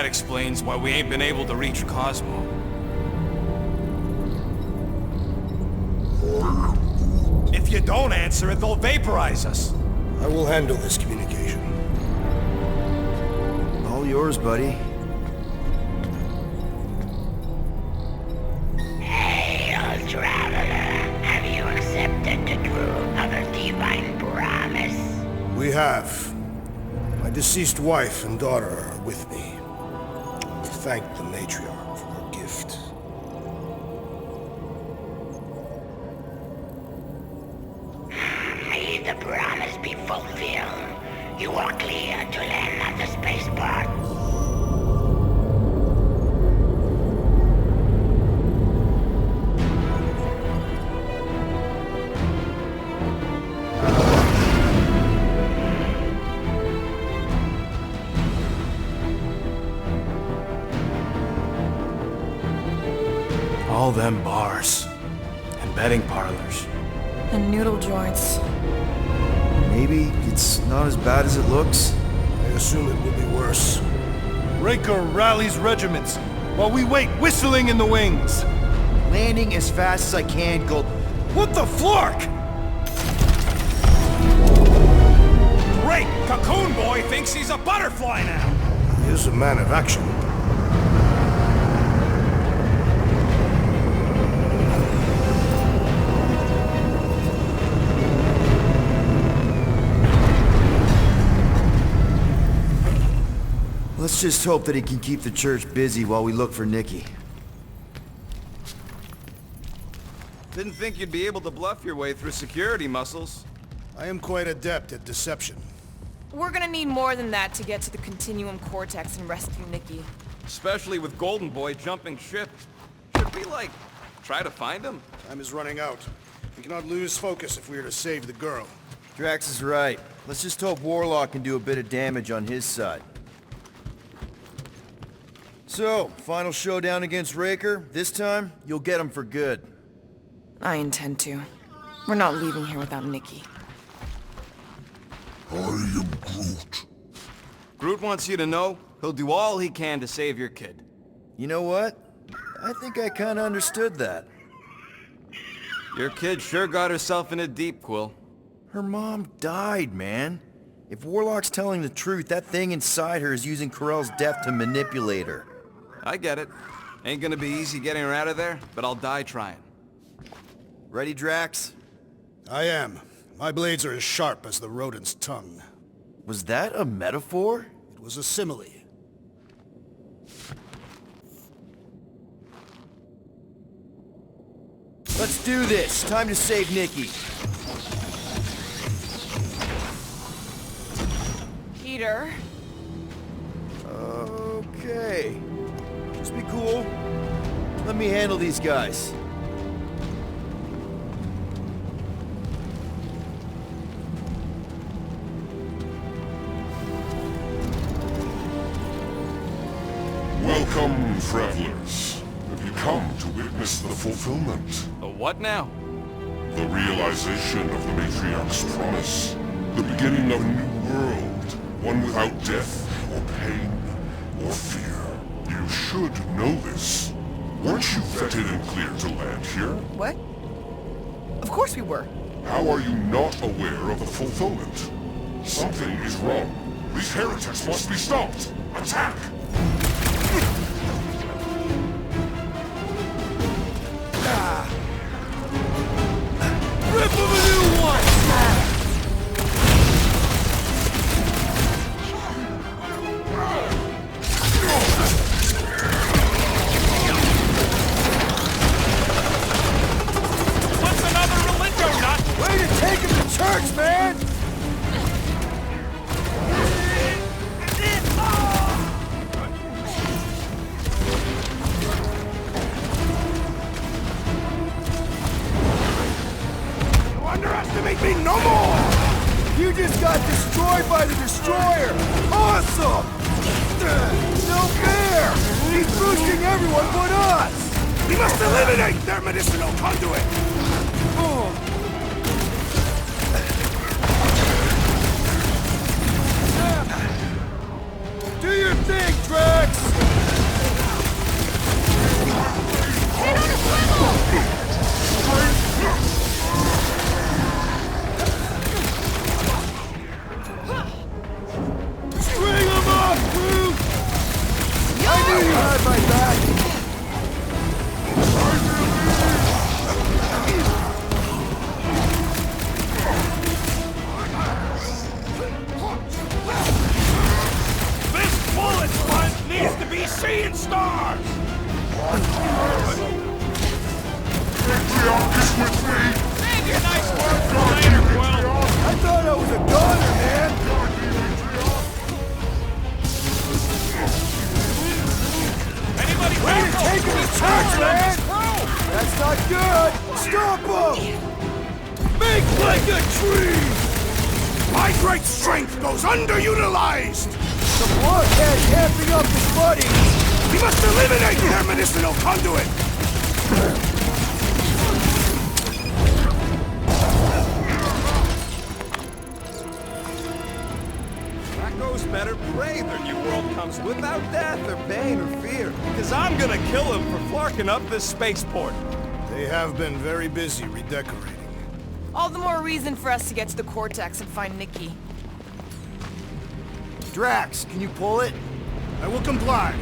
that explains why we ain't been able to reach Cosmo. If you don't answer it, they'll vaporize us. I will handle this communication. All yours, buddy. Hail, traveler. Have you accepted the truth of a divine promise? We have. My deceased wife and daughter are with me. Thank the matriarch for her gift. May the promise be fulfilled. You are clear to land at the spaceport. All them bars. And betting parlors. And noodle joints. Maybe it's not as bad as it looks. I assume it will be worse. Raker rallies regiments, while we wait whistling in the wings. Landing as fast as I can, Gold. What the flark? Great! Cocoon Boy thinks he's a butterfly now! He is a man of action. Let's just hope that he can keep the church busy while we look for Nikki. Didn't think you'd be able to bluff your way through security muscles. I am quite adept at deception. We're gonna need more than that to get to the Continuum Cortex and rescue Nikki. Especially with Golden Boy jumping ship. Should we, like, try to find him? Time is running out. We cannot lose focus if we are to save the girl. Drax is right. Let's just hope Warlock can do a bit of damage on his side. So, final showdown against Raker. This time, you'll get him for good. I intend to. We're not leaving here without Nikki. I am Groot. Groot wants you to know he'll do all he can to save your kid. You know what? I think I kinda understood that. Your kid sure got herself in a deep, Quill. Her mom died, man. If Warlock's telling the truth, that thing inside her is using Corell's death to manipulate her. I get it. Ain't gonna be easy getting her out of there, but I'll die trying. Ready, Drax? I am. My blades are as sharp as the rodent's tongue. Was that a metaphor? It was a simile. Let's do this. Time to save Nikki. Peter? Okay. Just be cool. Let me handle these guys. Welcome, travelers. Have you come to witness the fulfillment? The what now? The realization of the Matriarch's promise. The beginning of a new world. One without death, or pain, or fear. You should know this. Weren't you vetted and cleared to land here? What? Of course we were. How are you not aware of the fulfillment? Something is wrong. These heretics must be stopped. Attack! Rip of a new one! What's another Relingo nut? Way to take him to church, man! Underestimate me no more! You just got destroyed by the destroyer! Awesome! No fair! He's boosting everyone but us! We must eliminate their medicinal conduit! Do your thing, Drax! nice words for later, Quill. I thought I was a goner, man! Anybody Way to take him to church, man! That's not good! Stop him! Make like a tree! My great strength goes underutilized! The blockhead camping up his buddies! We must eliminate their medicinal conduit! Raccoon's better pray their new world comes without death or pain or fear. Cause I'm gonna kill him for flarking up this spaceport. They have been very busy redecorating. All the more reason for us to get to the Cortex and find Nikki. Drax, can you pull it? I will comply.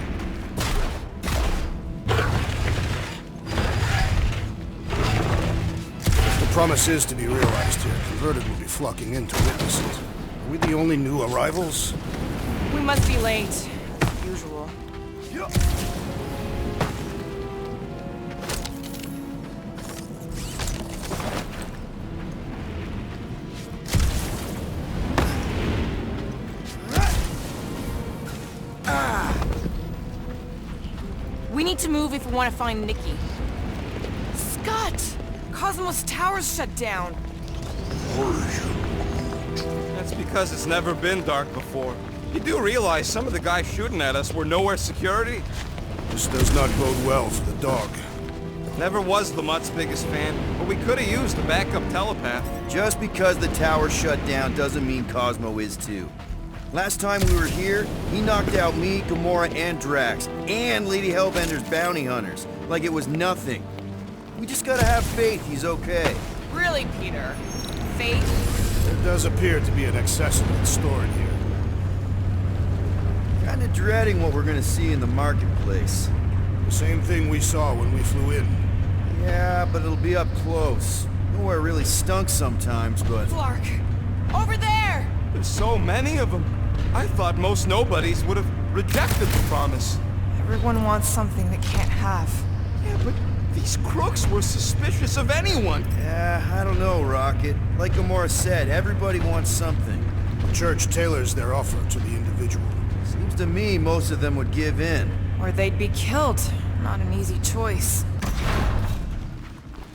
If the promise is to be realized here, Converted will be flocking in to witness it. Are we the only new arrivals? We must be late, as usual. We need to move if we want to find Nikki. Scott! Cosmo's tower's shut down. That's because it's never been dark before. You do realize some of the guys shooting at us were nowhere security? This does not bode well for the dog. Never was Lamott's biggest fan, but we could have used a backup telepath. Just because the tower shut down doesn't mean Cosmo is too. Last time we were here, he knocked out me, Gamora, and Drax, and Lady Hellbender's bounty hunters, like it was nothing. We just gotta have faith he's okay. Really, Peter? Fate? There does appear to be an accessory stored here. Kinda dreading what we're gonna see in the marketplace. The same thing we saw when we flew in. Yeah, but it'll be up close. Nowhere really stunk sometimes, but... Clark! Over there! There's so many of them. I thought most nobodies would have rejected the promise. Everyone wants something they can't have. Yeah, but these crooks were suspicious of anyone. Yeah, I don't know, Rocket. Like Gamora said, everybody wants something. The church tailors their offer to the individual. Seems to me most of them would give in. Or they'd be killed. Not an easy choice.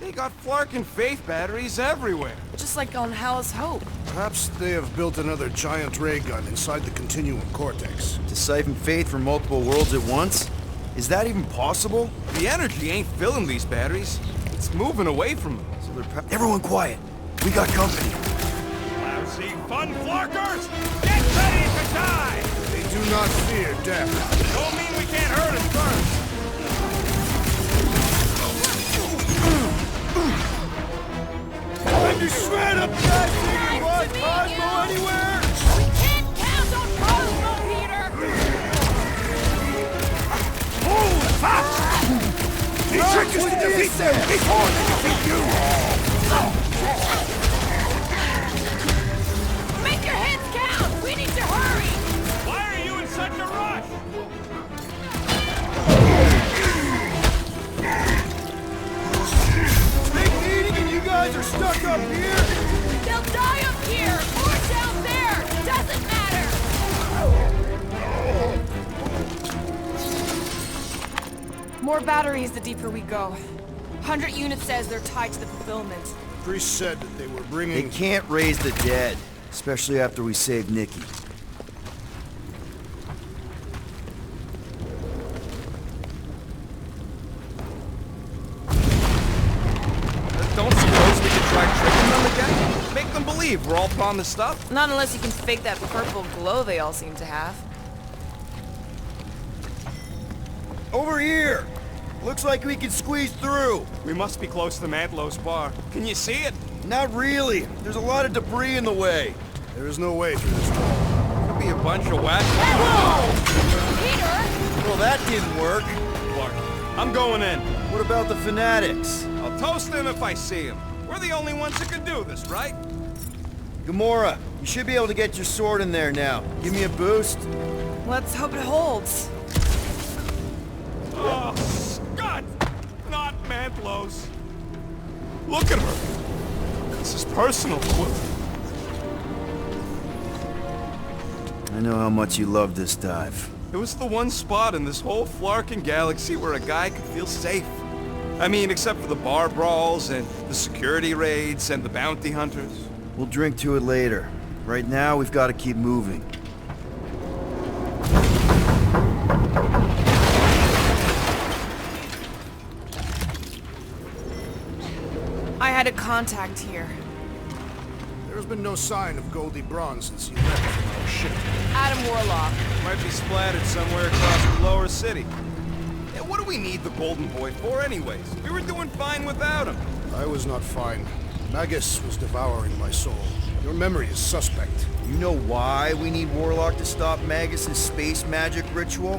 They got Flark and Faith batteries everywhere. Just like on Hell's Hope. Perhaps they have built another giant ray gun inside the Continuum Cortex. To siphon faith from multiple worlds at once? Is that even possible? The energy ain't filling these batteries. It's moving away from them. So they're everyone quiet. We got company. Lousy fun flarkers! Get ready to die! They do not fear death. Don't mean we can't hurt us first. Time to shred up, guys! Think you want Cosmo anywhere? We can't count on Cosmo, Peter! Hold fast! The trick is to defeat them before they defeat you! Make your heads count! We need to hurry! Why are you in such a rush? Big meeting and you guys are stuck up here? They'll die up here or down there! Doesn't matter! More batteries the deeper we go. 100 units says they're tied to the fulfillment. Priest said that they were They bringing... can't raise the dead, especially after we saved Nikki. Don't suppose we could try tricking them again? Make them believe we're all promised stuff? Not unless you can fake that purple glow they all seem to have. Over here! Looks like we can squeeze through. We must be close to Mantlo's bar. Can you see it? Not really. There's a lot of debris in the way. There is no way through this wall. Could be a bunch of whack. Peter! Well, that didn't work. Clark, I'm going in. What about the fanatics? I'll toast them if I see them. We're the only ones that can do this, right? Gamora, you should be able to get your sword in there now. Give me a boost. Let's hope it holds. Oh, Scott! Not Mantlo's. Look at her. his personal quill. I know how much you love this dive. It was the one spot in this whole flarkin' galaxy where a guy could feel safe. I mean, except for the bar brawls and the security raids and the bounty hunters. We'll drink to it later. Right now, we've got to keep moving. I had a contact here. There's been no sign of Goldie Braun since he left from our ship. Adam Warlock. Might be splattered somewhere across the lower city. Yeah, what do we need the Golden Boy for anyways? We were doing fine without him. I was not fine. Magus was devouring my soul. Your memory is suspect. You know why we need Warlock to stop Magus's space magic ritual?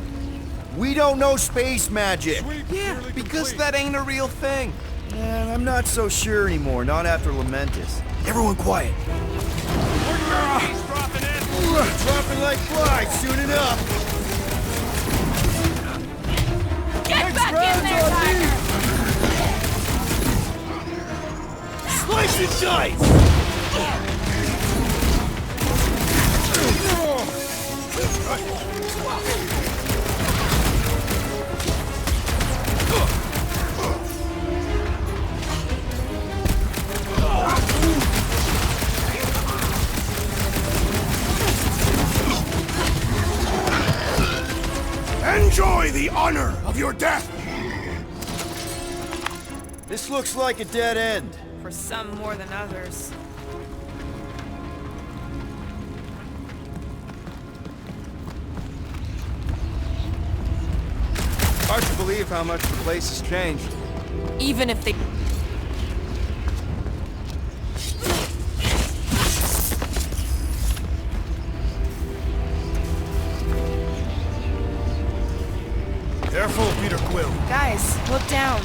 We don't know space magic! Yeah, because that ain't a real thing. Man, I'm not so sure anymore, not after Lamentus. Everyone quiet. He's dropping in. Dropping like flies, soon enough. Get back in there, Tiger! Slice and dice! Enjoy the honor of your death! This looks like a dead end. For some more than others. Hard to believe how much the place has changed. Even if they... Careful, Peter Quill. Guys, look down.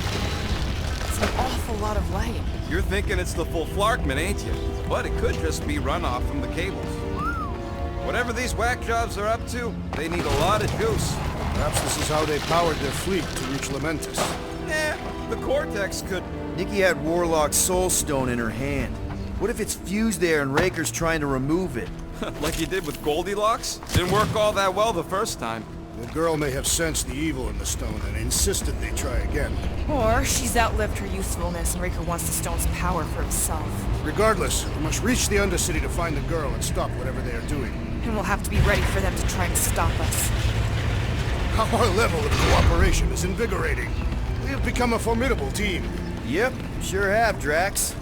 It's an awful lot of light. You're thinking it's the full Flarkman, ain't you? But it could just be runoff from the cables. Whatever these whack jobs are up to, they need a lot of juice. Perhaps this is how they powered their fleet to reach Lamentus. Eh, the Cortex could... Nikki had Warlock's soul stone in her hand. What if it's fused there and Raker's trying to remove it? like you did with Goldilocks? Didn't work all that well the first time. The girl may have sensed the evil in the stone and insisted they try again. Or she's outlived her usefulness and Raker wants the stone's power for himself. Regardless, we must reach the Undercity to find the girl and stop whatever they are doing. And we'll have to be ready for them to try and stop us. Our level of cooperation is invigorating. We have become a formidable team. Yep, sure have, Drax.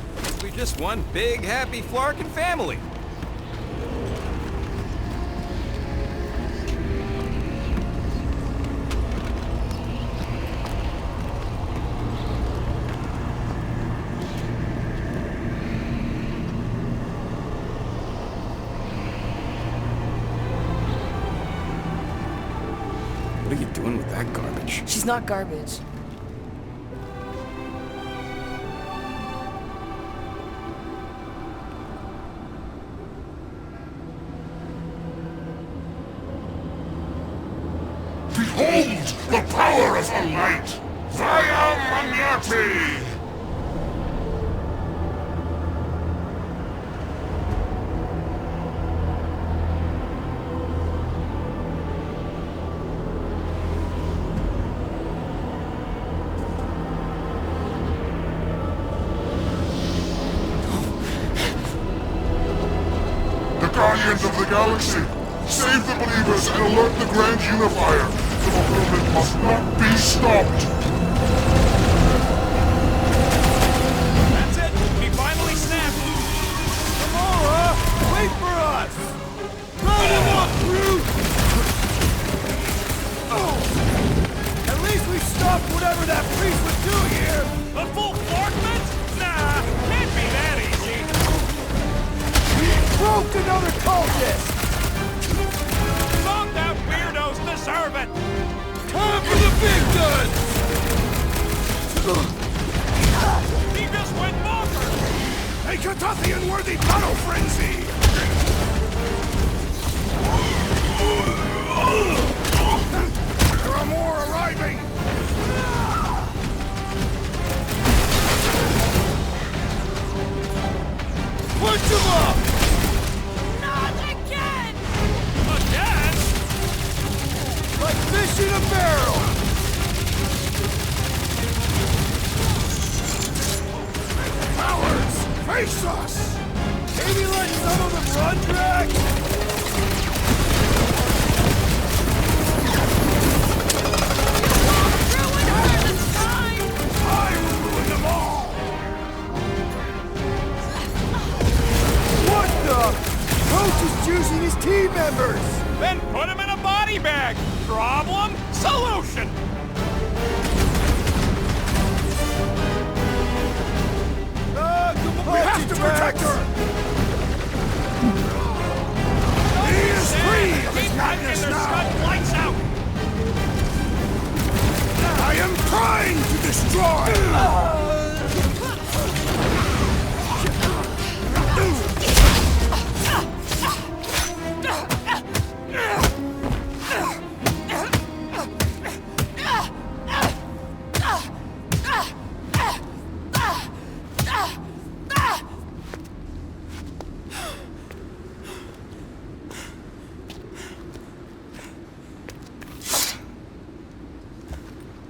We just one big, happy Flarkin family. What are you doing with that garbage? She's not garbage. Behold the power of the light! Via Magnati! Guardians of the Galaxy, save the believers and alert the Grand Unifier. The fulfillment must not be stopped. That's it. He finally snapped. Gamora, wait for us! Round him up, Groot! At least we stopped whatever that priest was doing here! The full Flarkman? Nah, can't be that easy. Broke another cultist! Knocked out weirdos deserve it. Time for the big guns! He just went bonkers. A Catathian-worthy battle frenzy! There are more arriving! Face us! Maybe let some of them run, Drax? I will ruin them all! What the? Coach is choosing his team members! Then put him in a body bag! Problem? Solution! We have to protect her! He is free of his madness now! Lights out! I am trying to destroy!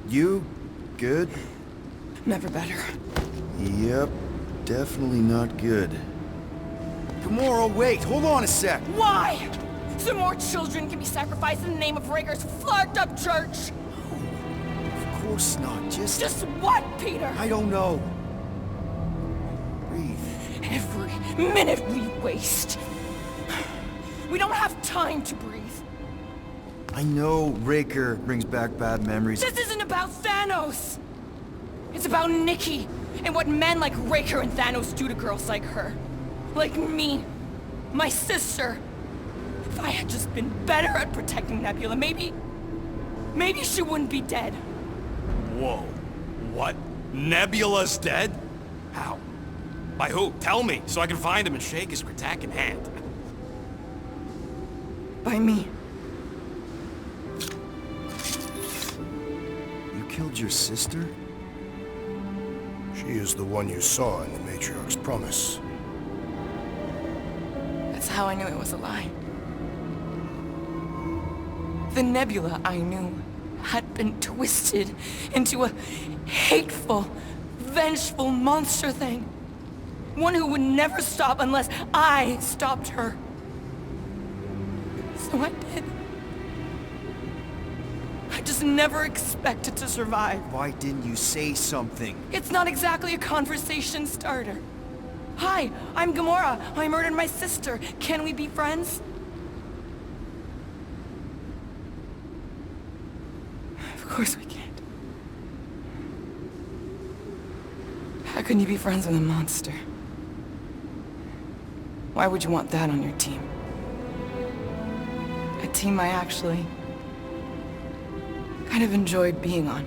You good? Never better. Yep, definitely not good. Gamora, wait, hold on a sec. Why? So more children can be sacrificed in the name of Raker's flarked up church? Of course not, Just what, Peter? I don't know. Breathe. Every minute we waste. We don't have time to breathe. I know Raker brings back bad memories. This isn't about Thanos. It's about Nikki and what men like Raker and Thanos do to girls like her. Like me. My sister. If I had just been better at protecting Nebula, maybe she wouldn't be dead. Whoa. What? Nebula's dead? How? By who? Tell me, so I can find him and shake his Kraken hand. By me. You killed your sister? She is the one you saw in the Matriarch's promise. That's how I knew it was a lie. The Nebula I knew had been twisted into a hateful, vengeful monster thing. One who would never stop unless I stopped her. So I did. I just never expected to survive. Why didn't you say something? It's not exactly a conversation starter. Hi, I'm Gamora. I murdered my sister. Can we be friends? Of course we can't. How can you be friends with a monster? Why would you want that on your team? A team I actually kind of enjoyed being on,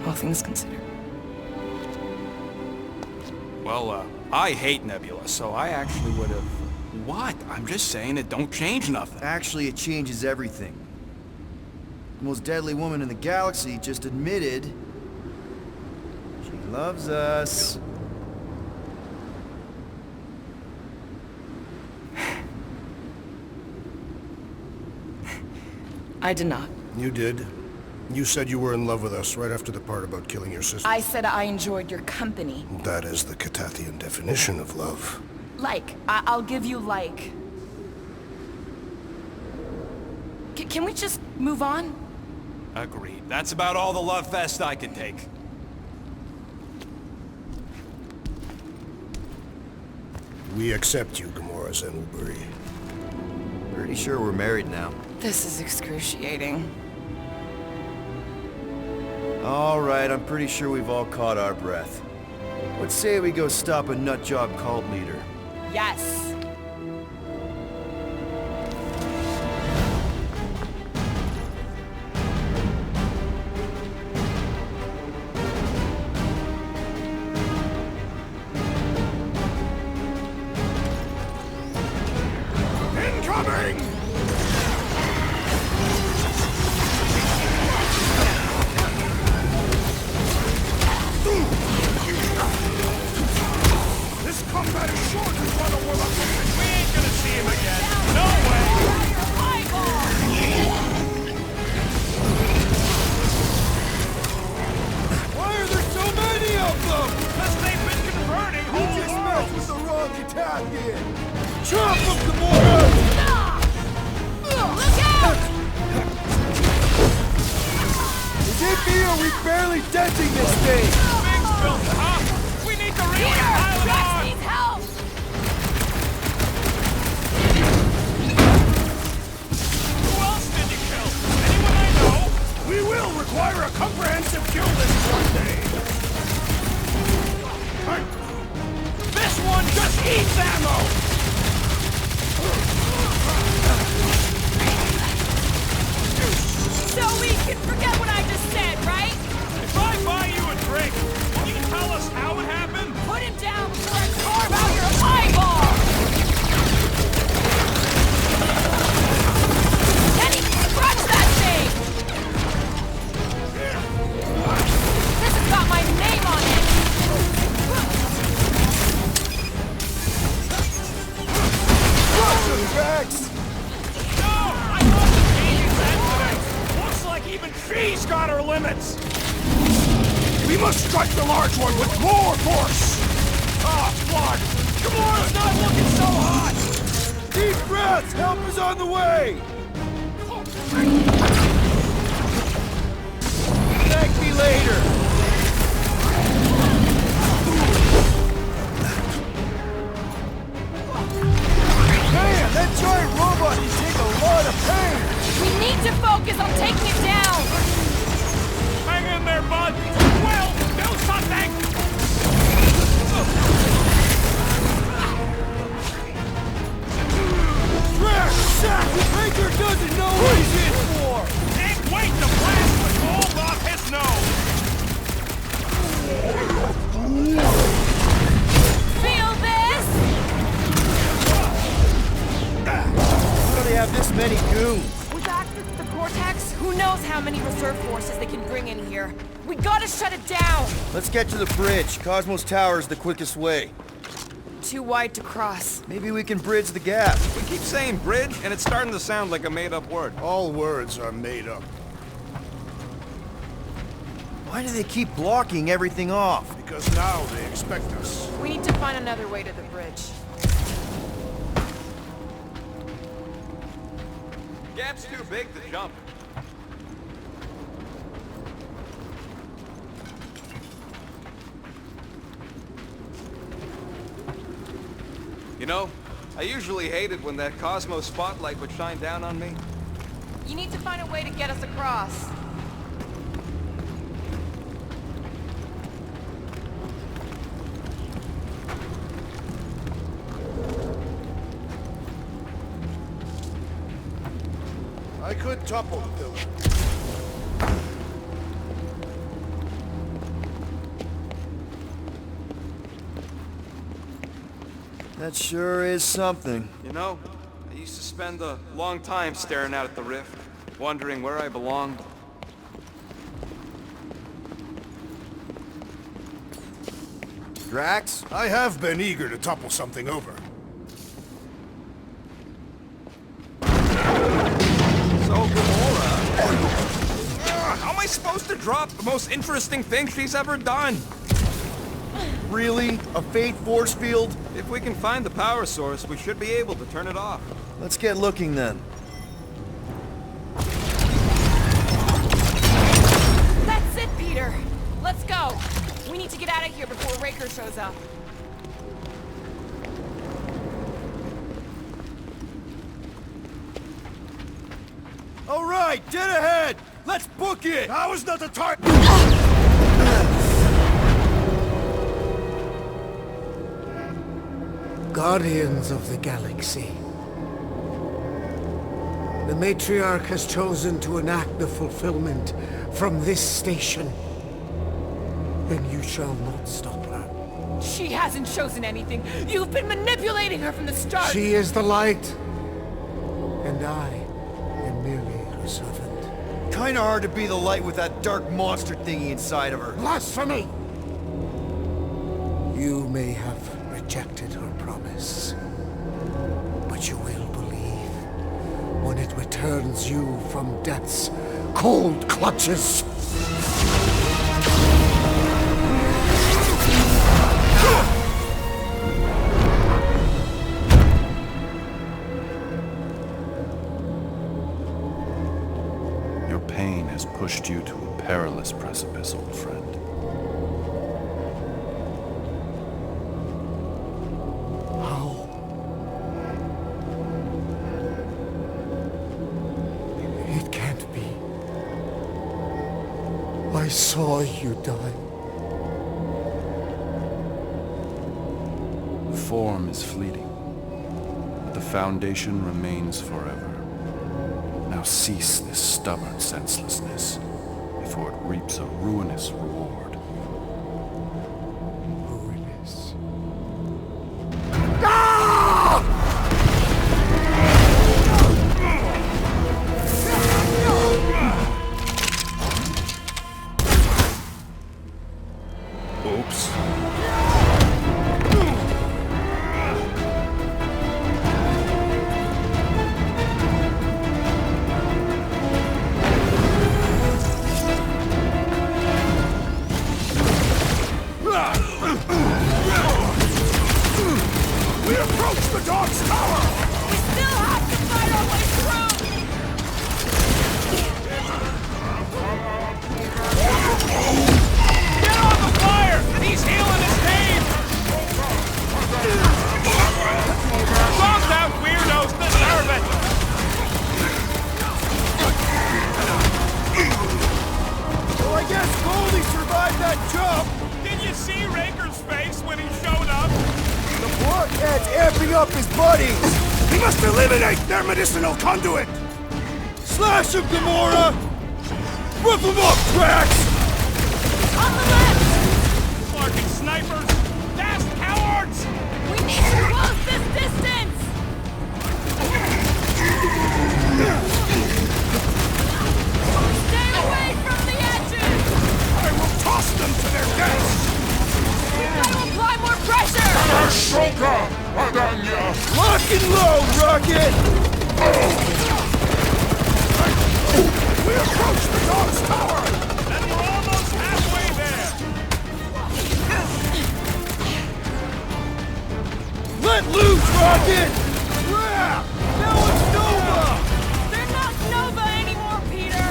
all things considered. Well, I hate Nebula, so I actually would have... What? I'm just saying it don't change nothing. Actually, it changes everything. The most deadly woman in the galaxy just admitted she loves us. I did not. You did. You said you were in love with us right after the part about killing your sister. I said I enjoyed your company. That is the Catathian definition of love. Like. I'll give you like. Can we just move on? Agreed. That's about all the love fest I can take. We accept you, Gamora Zenuburi. Pretty sure we're married now. This is excruciating. All right, I'm pretty sure we've all caught our breath. Let's say we go stop a nutjob cult leader. Yes. Incoming! This combat is short, brother Warlock. Ragnarok attack in! Chop him, Gamora! Look out! Is it me or we barely denting this thing? Big built, huh? We need to really Peter! pile it Drax on! needs help! Who else did you kill? Anyone I know? We will require a comprehensive kill list one day. This one just eats ammo! So we can forget what I just said, right? If I buy you a drink, will you tell us how it happened? Put him down before I carve out your eyeball! Kenny, scratch that thing! This has got my name on it! Crush him, Drax! No! I love the Canadian incident! Looks like even she's got her limits! We must strike the large one with more force! Ah, blood! Gamora's not looking so hot! Deep breaths! Help is on the way! Thank me later! Man, that giant robot can take a lot of pain! We need to focus on taking it down! Hang in there, bud! Will, do something! Drax! Shaq! Raker doesn't know what he's in for! Can't wait to blast the gold off his nose! Feel this? How do they have this many goons? With access to the Cortex, who knows how many reserve forces they can bring in here. We gotta shut it down! Let's get to the bridge. Cosmo's Tower is the quickest way. Too wide to cross. Maybe we can bridge the gap. We keep saying bridge, and it's starting to sound like a made-up word. All words are made up. Why do they keep blocking everything off? Because now they expect us. We need to find another way to the bridge. Gap's too big to jump. You know, I usually hated when that Cosmo spotlight would shine down on me. You need to find a way to get us across. I could topple the pillar. That sure is something. You know, I used to spend a long time staring out at the rift, wondering where I belonged. Drax? I have been eager to topple something over. So, Gamora... how am I supposed to drop the most interesting thing she's ever done? Really? A fate force field? If we can find the power source, we should be able to turn it off. Let's get looking then. That's it, Peter! Let's go! We need to get out of here before Raker shows up. All right, dead ahead! Let's book it! Now is not the time! Guardians of the Galaxy. The Matriarch has chosen to enact the fulfillment from this station. And you shall not stop her. She hasn't chosen anything. You've been manipulating her from the start. She is the light. And I am merely her servant. Kinda hard to be the light with that dark monster thingy inside of her. Blasphemy! You may have rejected her promise, but you will believe when it returns you from death's cold clutches. perilous precipice, old friend. How? It can't be. I saw you die. Form is fleeting, but the foundation remains forever. Now cease this stubborn senselessness, before it reaps a ruinous reward. Ruinous. Oops. We approach the dog's tower! We still have to fight our way through! Get on the fire! He's healing his pain! Bombed out weirdos deserve it! Well, I guess Goldie survived that jump! Did you see Raker's face when he showed up? The blockhead's amping up his buddies! He must eliminate their medicinal conduit! Slash him, Gamora! Rip him up, Drax! On the left! Flarking snipers! Fast cowards! We need to close this distance! Stay away from the edges! I will toss them to their deaths! We gotta apply more pressure! Ashoka! Adanya! Lock and load, Rocket! We approach the dog's tower! And we're almost halfway there! Let loose, Rocket! Yeah! Now it's Nova! They're not Nova anymore, Peter!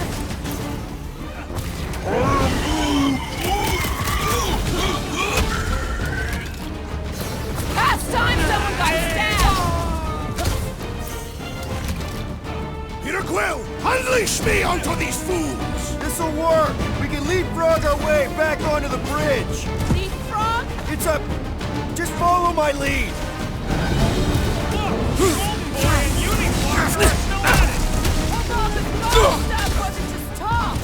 Past time someone got stabbed! Peter Quill, unleash me onto these fools! This'll work! We can leapfrog our way back onto the bridge! Leapfrog? It's a... just follow my lead! Look! Golden Boy and Unicorn are still at it! Hold on, this golden stab wasn't just talk!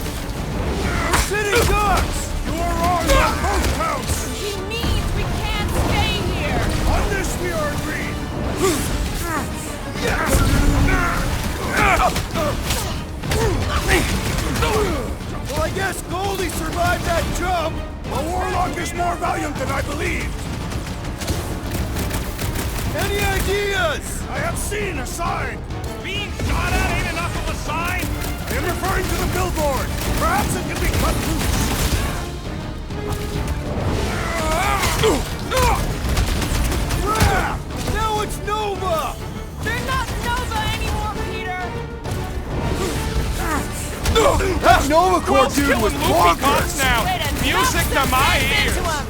We're sitting ducks! You are wrong on both counts! He means we can't stay here! On this we are agreed! Well, I guess Goldie survived that jump! The Warlock is more valiant than I believed! Any ideas? I have seen a sign! Being shot at ain't enough of a sign! I am referring to the billboard! Perhaps it can be cut loose! Crap! Now it's Nova! They're not Nova anymore, Peter! That Nova Corps Will's dude was killing Luffy cops bonkers! now! Way to Music knock to some my sense ears! into 'em.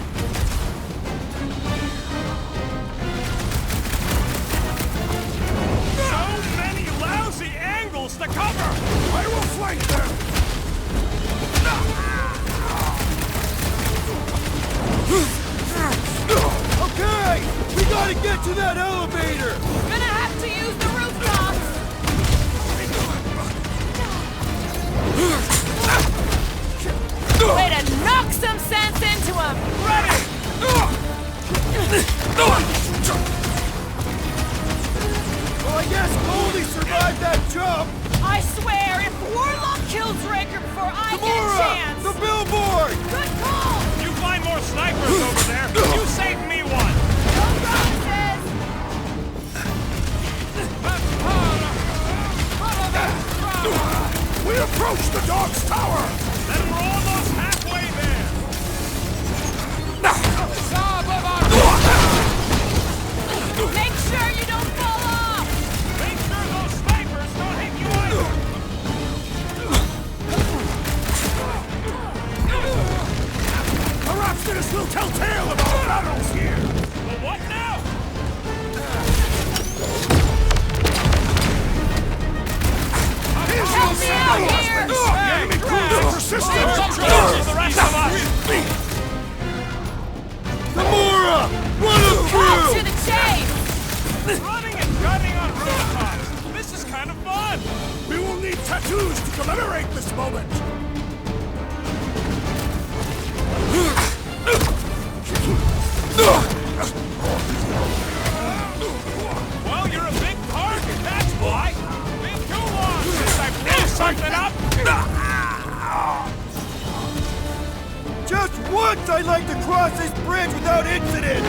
So many lousy angles to cover! I will flank them! Okay! We gotta get to that elevator! Gonna have to use the rooftops! Way to knock some sense into him! Ready! Well, I guess Goldie survived that jump! I swear, if Warlock kills Raker before I get a Gamora! chance... The billboard! Good call! You find more snipers over there! You save me one! No promises! will tell tale of our battles here! Well, what now? Help me out here! The enemy proves persistent! For the rest of us! Gamora! Run him Cut through! to the chase! Running and gunning on rooftops! This is kind of fun! We will need tattoos to commemorate this moment! Well, you're a big target, that's why! Been too long since I blew something up! Just once I'd like to cross this bridge without incident!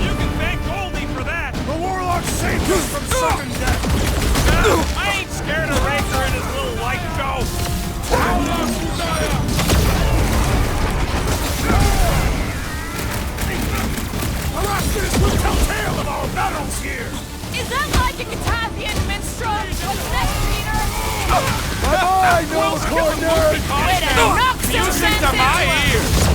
You can thank Goldie for that! The Warlock saved us from sudden death! I ain't scared of Raker and his little light show! Arachnids will tell tale of our battles here! Is that like a Catathian minstrel? What's next, Peter? Bye-bye, no corner! Way to knock some Music sense to my into it. ears!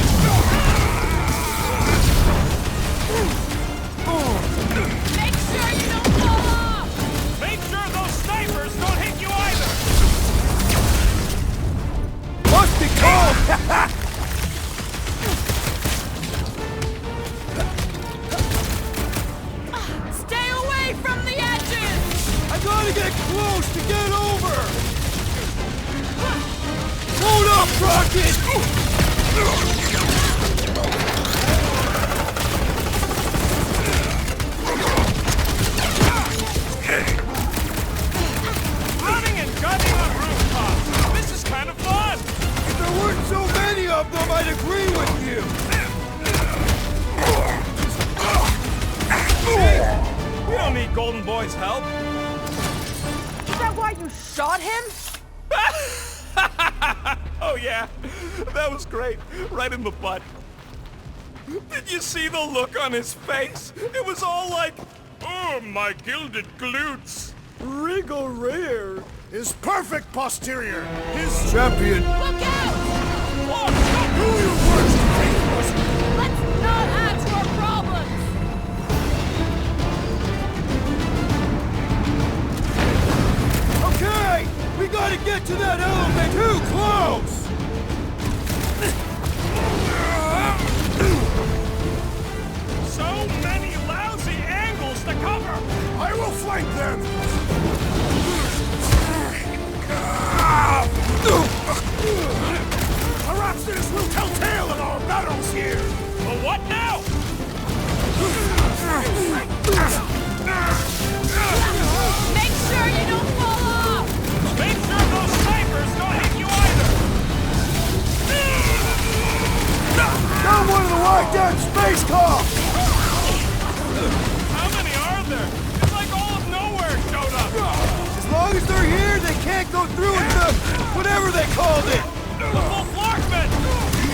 Make sure you don't fall off! Make sure those snipers don't hit you either! Must be cold! Stay away from the edges! I gotta get close to get over! Hold up, Rocket! Running and gunning on rooftops! This is kind of fun! If there weren't so many of them, I'd agree with you! We don't need Golden Boy's help! Is that why you shot him? Oh yeah, that was great. Right in the butt. Did you see the look on his face? It was all like, oh, my gilded glutes. Regal rear. His perfect posterior. His Champion! Look out! Oh, do your worst, Talos. Let's not add to our problems! Okay! We gotta get to that element! Too close! So many lousy angles to cover. I will flank them. Arachnids will tell tale of our battles here. But what now? Make sure you don't fall off! Make sure those snipers don't hit you either. Got one of the lockdown space cops! How many are there? It's like all of nowhere showed up. As long as they're here, they can't go through into whatever they called it! The full Flarkman.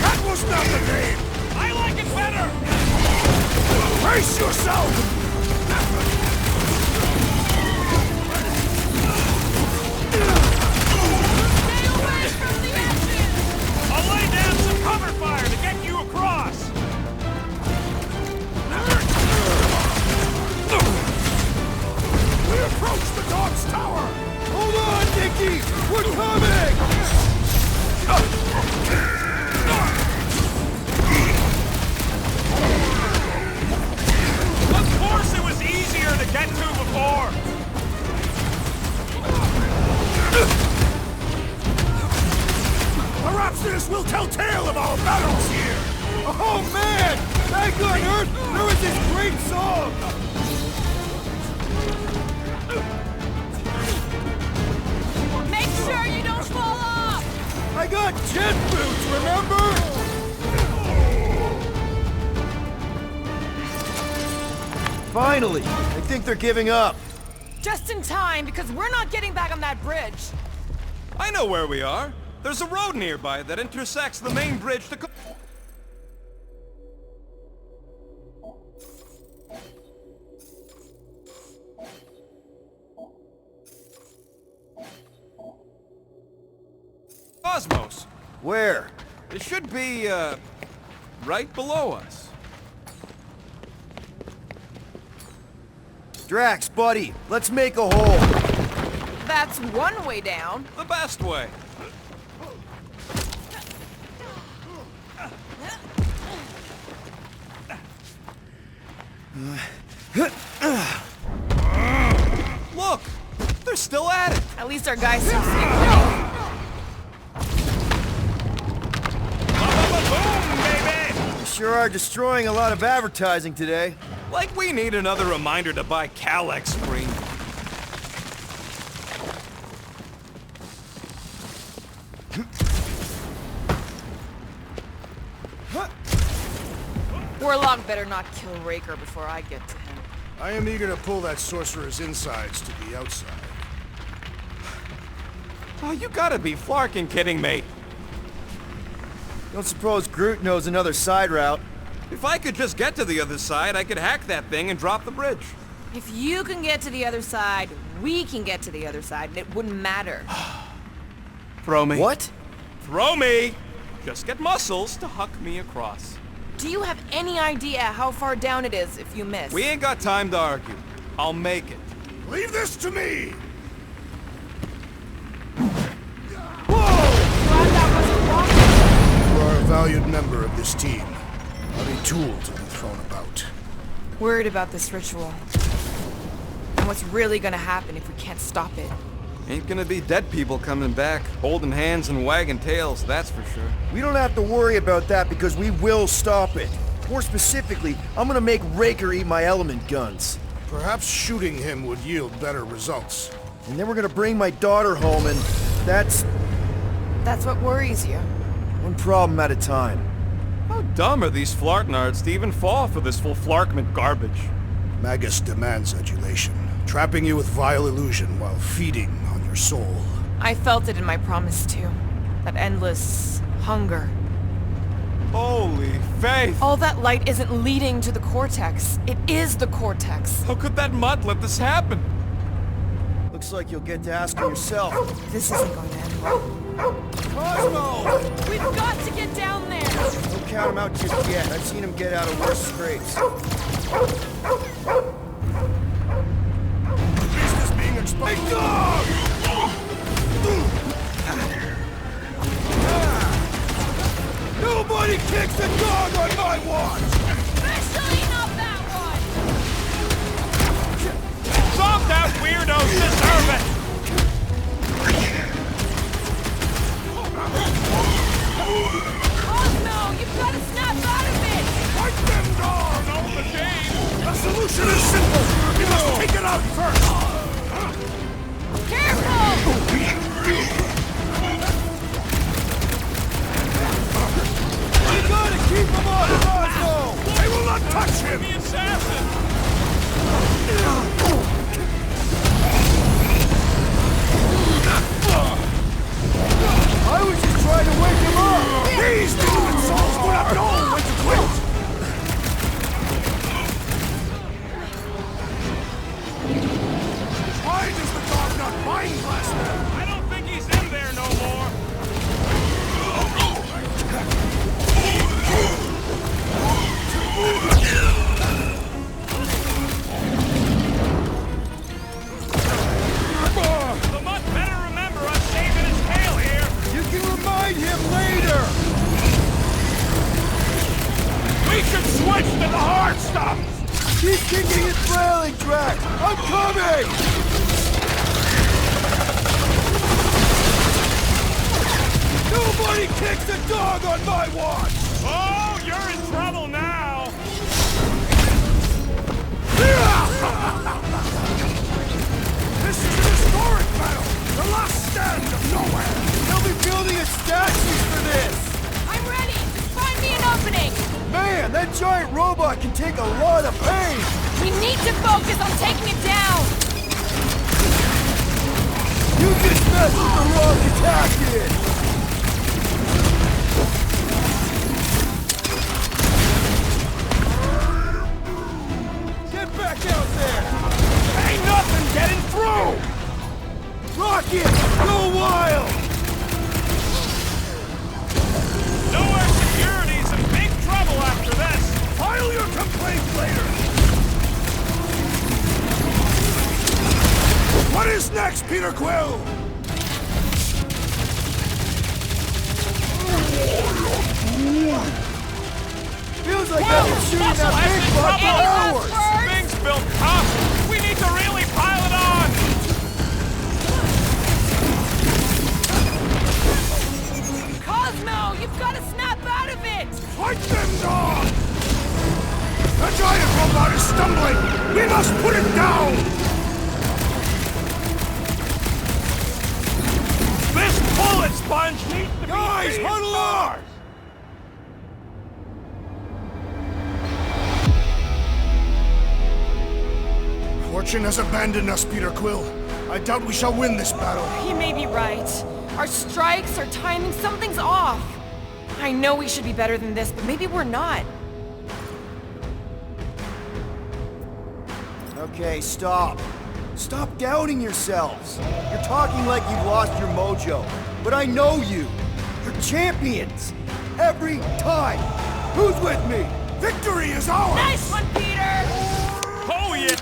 That was not the name. I like it better. Brace yourself. Stay away from the edges! I'll lay down some cover fire to get you across. We approach the dog's tower. Hold on, Nicky! We're coming! Of course it was easier to get to before. Arachnids will tell tale of our battles here. Oh man! Back on Earth, there was this great song! Make sure you don't fall off! I got jet boots, remember? Finally! I think they're giving up. Just in time, because we're not getting back on that bridge. I know where we are. There's a road nearby that intersects the main bridge to... Cosmos. Where? It should be, right below us. Drax, buddy, let's make a hole. That's one way down. The best way. Look! They're still at it! At least our guys seem to be winning. Boom, baby! You sure are destroying a lot of advertising today. Like we need another reminder to buy Calex screen. Warlock better not kill Raker before I get to him. I am eager to pull that sorcerer's insides to the outside. Oh, you gotta be flarkin' kidding me. Don't suppose Groot knows another side route. If I could just get to the other side, I could hack that thing and drop the bridge. If you can get to the other side, we can get to the other side, and it wouldn't matter. Throw me. What? Throw me! Just get muscles to huck me across. Do you have any idea how far down it is if you miss? We ain't got time to argue. I'll make it. Leave this to me! Glad that wasn't wrong. You are a valued member of this team, not a tool to be thrown about. Worried about this ritual. And what's really gonna happen if we can't stop it. Ain't gonna be dead people coming back, holding hands and wagging tails, that's for sure. We don't have to worry about that because we will stop it. More specifically, I'm gonna make Raker eat my element guns. Perhaps shooting him would yield better results. And then we're gonna bring my daughter home and that's That's what worries you. one problem at a time. How dumb are these flartnards to even fall for this full flarkment garbage? Magus demands adulation, trapping you with vile illusion while feeding on your soul. I felt it in my promise too. That endless hunger. Holy faith! All that light isn't leading to the cortex. It is the cortex. How could that mutt let this happen? Looks like you'll get to ask her yourself. This isn't going to end well. Cosmo! We've got to get down there! Don't count him out just yet. I've seen him get out of worse scrapes. Business being exposed. Dog! Nobody kicks a dog on my watch! Especially not that one! Some of that weirdos deserve it! Cosmo, you've got to snap out of it! Fight them dogs! Know the game! The solution is simple! We must take it out first! Careful! We gotta keep him off Cosmo! They will not touch him! The assassin! I was just trying to wake him up! These demon souls do not know when to quit! Why does the dog not mind blast them? I don't think he's in there no more! The mutt better remember us saving his tail here! You can remind him later! We should switch to the hard stuff! Keep kicking and flailing, Drax! I'm coming! Nobody kicks a dog on my watch! Oh, you're in trouble now! This is an historic battle! The last stand of nowhere! They'll be building a statue for this! I'm ready! Find me an opening! Man, that giant robot can take a lot of pain! We need to focus on taking it down! You just messed with the wrong attack kid! Get back out there! Ain't nothing getting through! Rocket! Go wild! Nowhere security's in big trouble next, Peter Quill? Feels like I've been shooting that big butt for hours! Things built up! We need to really pile it on! Cosmo, you've got to snap out of it! Fight them, dog! The giant robot is stumbling! We must put it down! This bullet sponge needs to be Guys, huddle up! Fortune has abandoned us, Peter Quill. I doubt we shall win this battle. He may be right. Our strikes, our timing, something's off. I know we should be better than this, but maybe we're not. Okay, stop. Stop doubting yourselves. You're talking like you've lost your mojo. But I know you. You're champions. Every time. Who's with me? Victory is ours! Nice one, Peter! Oh, yeah!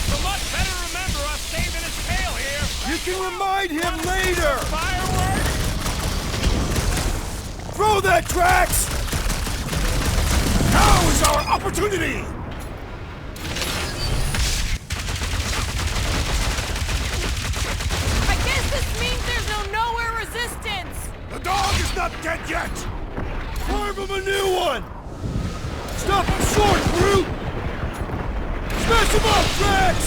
So much better remember us saving his tail here! You can remind him later! Fireworks! Throw that, Drax! Now is our opportunity! I guess this means there's no nowhere resistance! The dog is not dead yet! Carve him a new one! Stop him short, Groot! Smash him up, Drax!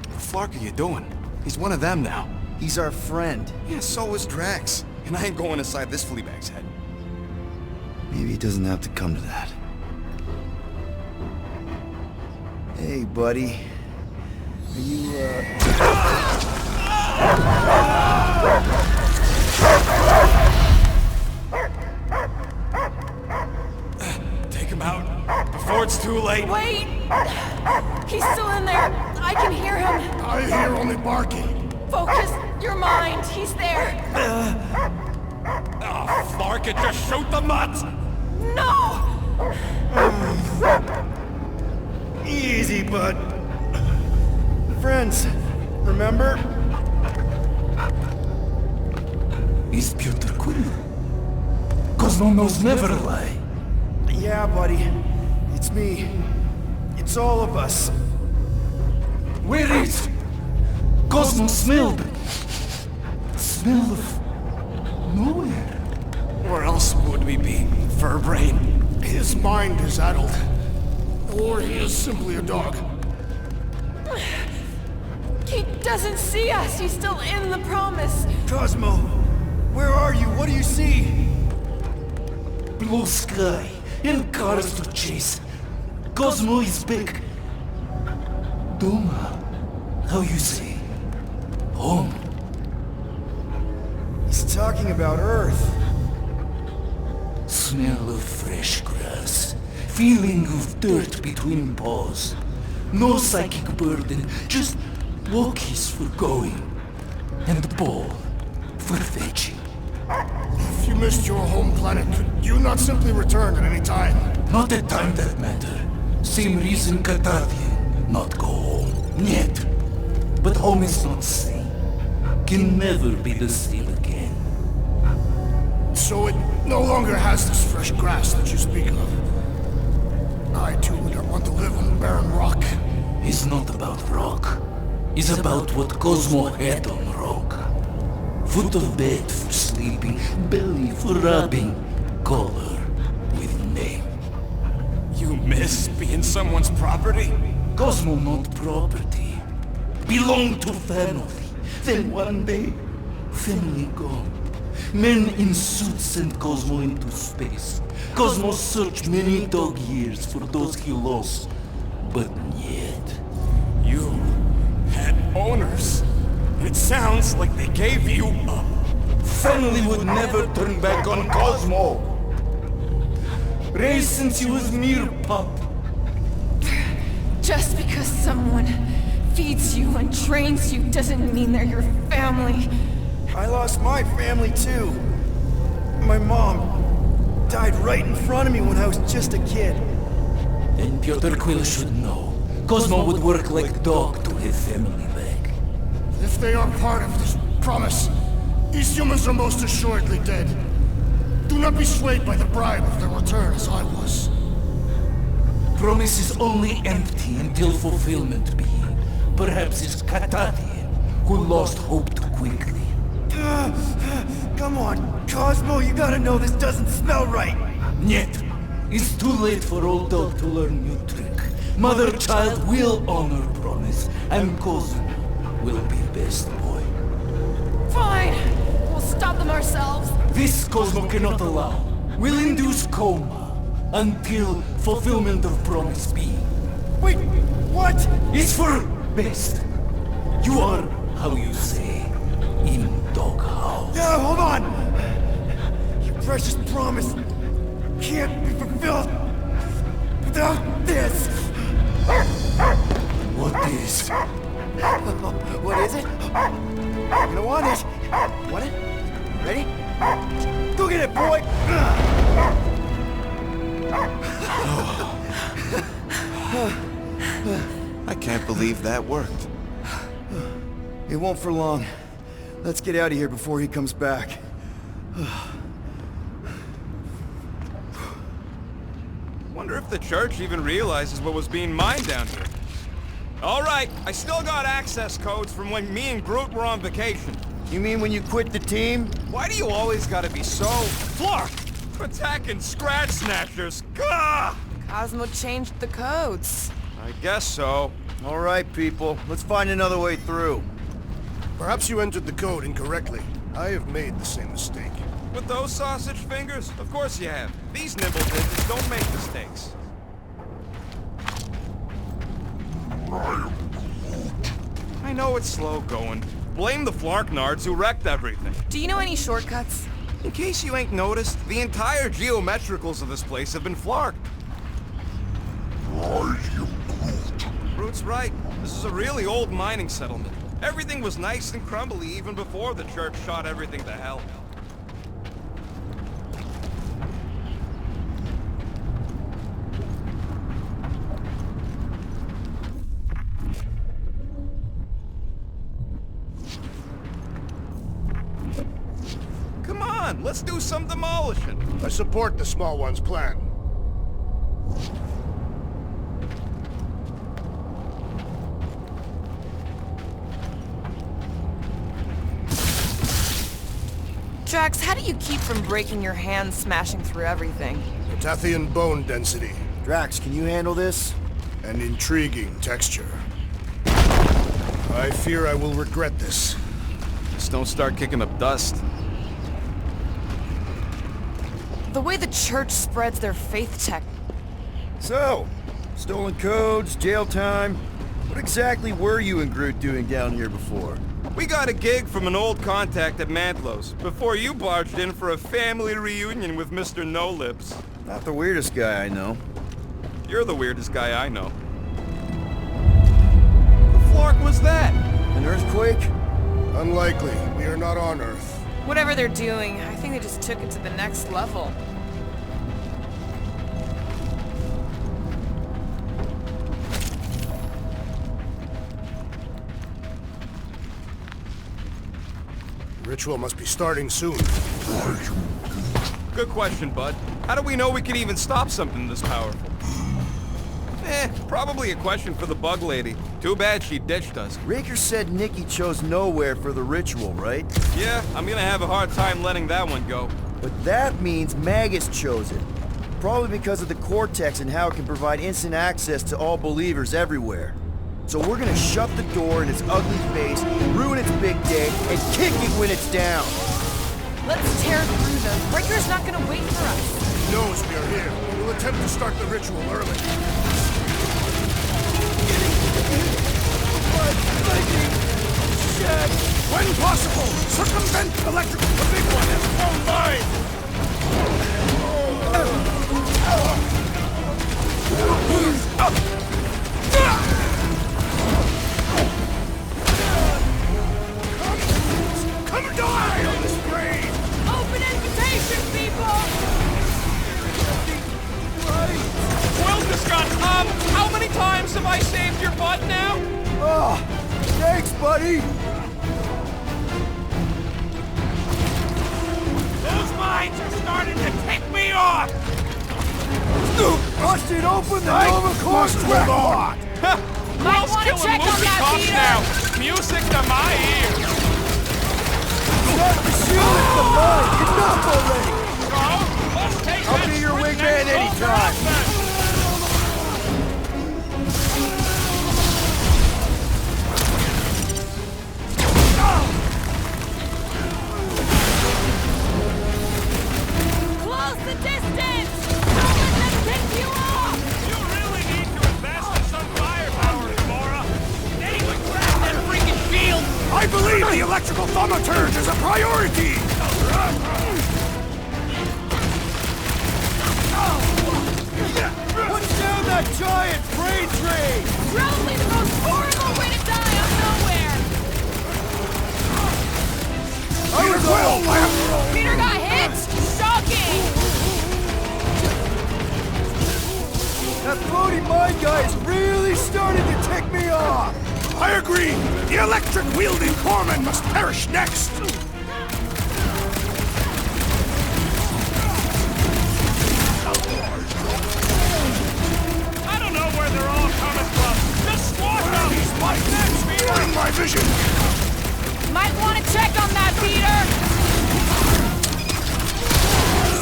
What the fuck are you doing? He's one of them now. He's our friend. Yeah, so is Drax. And I ain't going inside this fleabag's head. Maybe it doesn't have to come to that. Hey, buddy. Are you, Take him out before it's too late. Wait! He's still in there. I can hear him. I hear only barking. Focus your mind. He's there. Oh, Flark it, just shoot the mutts! No! Easy, bud. friends, remember? Is Peter Quill. Cosmo knows never lie. Yeah, buddy. It's me. It's all of us. Where is Cosmo smelled? Smell of nowhere. Where else would we be, Furbrain? His mind is addled. Or he is simply a dog. He doesn't see us. He's still in the promise. Cosmo, where are you? What do you see? Blue sky and cars to chase. Cosmo is back. Doma, how you say? Home. He's talking about Earth. Smell of fresh grass. Feeling of dirt between paws. No psychic burden, just walkies for going. And the ball for fetching. If you missed your home planet, could you not simply return at any time? Not a time that matter. Same reason Katarthian not go home. Yet. But home is not same. Can never be the same again. So it no longer has this fresh grass that you speak of. I too would not want to live on barren rock. It's not about rock. It's about what Cosmo had on rock. Foot of bed for sleeping, belly for rubbing, color with name. You miss being someone's property? Cosmo not property. Belong to family. Then one day, family gone. Men in suits sent Cosmo into space. Cosmo searched many dog years for those he lost. But yet... You had owners. It sounds like they gave you up. Family would never turn back on Cosmo. Raised since he was mere pup. Just because someone feeds you and trains you doesn't mean they're your family. I lost my family too. My mom died right in front of me when I was just a kid. And Piotr Quill should know. Cosmo would work like dog to have family back. If they are part of this promise, these humans are most assuredly dead. Do not be swayed by the bribe of their return as I was. Promise is only empty until fulfillment be. Perhaps it's Katati who lost hope too quickly. Come on, Cosmo, you gotta know this doesn't smell right. Yet, it's too late for old dog to learn new trick. Mother-child will honor promise, and Cosmo will be best boy. Fine! We'll stop them ourselves. This Cosmo cannot allow. Will induce coma until fulfillment of promise be. Wait, what? It's for best. You are, how you say, in doghouse. No, hold on! Your precious promise can't be fulfilled without this! What is? What is it? You're gonna want it. Want it? Ready? Go get it, boy! I can't believe that worked. It won't for long. Let's get out of here before he comes back. Wonder if the church even realizes what was being mined down here. All right, I still got access codes from when me and Groot were on vacation. You mean when you quit the team? Why do you always gotta be so... Flark! Attacking Scratch Snatchers! Gah! Cosmo changed the codes. I guess so. All right, people. Let's find another way through. Perhaps you entered the code incorrectly. I have made the same mistake. With those sausage fingers? Of course you have. These nimble digits don't make mistakes. I know it's slow going. Blame the Flarknards who wrecked everything. Do you know any shortcuts? In case you ain't noticed, the entire geometricals of this place have been flarked. Groot's right. This is a really old mining settlement. Everything was nice and crumbly even before the church shot everything to hell. Come on, let's do some demolishing. I support the small one's plan. Drax, how do you keep from breaking your hands smashing through everything? Protathian bone density. Drax, can you handle this? An intriguing texture. I fear I will regret this. Just don't start kicking up dust. The way the church spreads their faith tech. So, stolen codes, jail time. What exactly were you and Groot doing down here before? We got a gig from an old contact at Mantlow's before you barged in for a family reunion with Mr. No-Lips. Not the weirdest guy I know. You're the weirdest guy I know. The flark was that? An earthquake? Unlikely. We are not on Earth. Whatever they're doing, I think they just took it to the next level. Ritual must be starting soon. Good question, bud. How do we know we can even stop something this powerful? Probably a question for the bug lady. Too bad she ditched us. Raker said Nikki chose nowhere for the ritual, right? Yeah, I'm gonna have a hard time letting that one go. But that means Magus chose it. Probably because of the Cortex and how it can provide instant access to all believers everywhere. So we're gonna shut the door in its ugly face, ruin its big day, and kick it when it's down. Let's tear through them. Breaker's not gonna wait for us. He knows we are here. We will attempt to start the ritual early. When possible, circumvent electrical. The big one has flown by. Thanks, buddy! Those mines are starting to tick me off! Busted open the Nova Corps hold on! Might want to check on that, Peter! Now. Music to my ears! Snap the shield at the mine! Enough already! Let's take I'll be your wingman anytime! Close the distance! Don't let them pick you off! You really need to invest in some firepower, Gamora! Anyone grab that freaking shield! I believe the electrical thaumaturge is a priority! Put down that giant brain train! Probably the most horrible way to die out of nowhere! Peter got hit! Shocking! That floating mine guy is really starting to tick me off! I agree! The electric-wielding corpsman must perish next! I don't know where they're all coming from! Just squash them! He's my next, Peter! In my vision! Might want to check on that, Peter!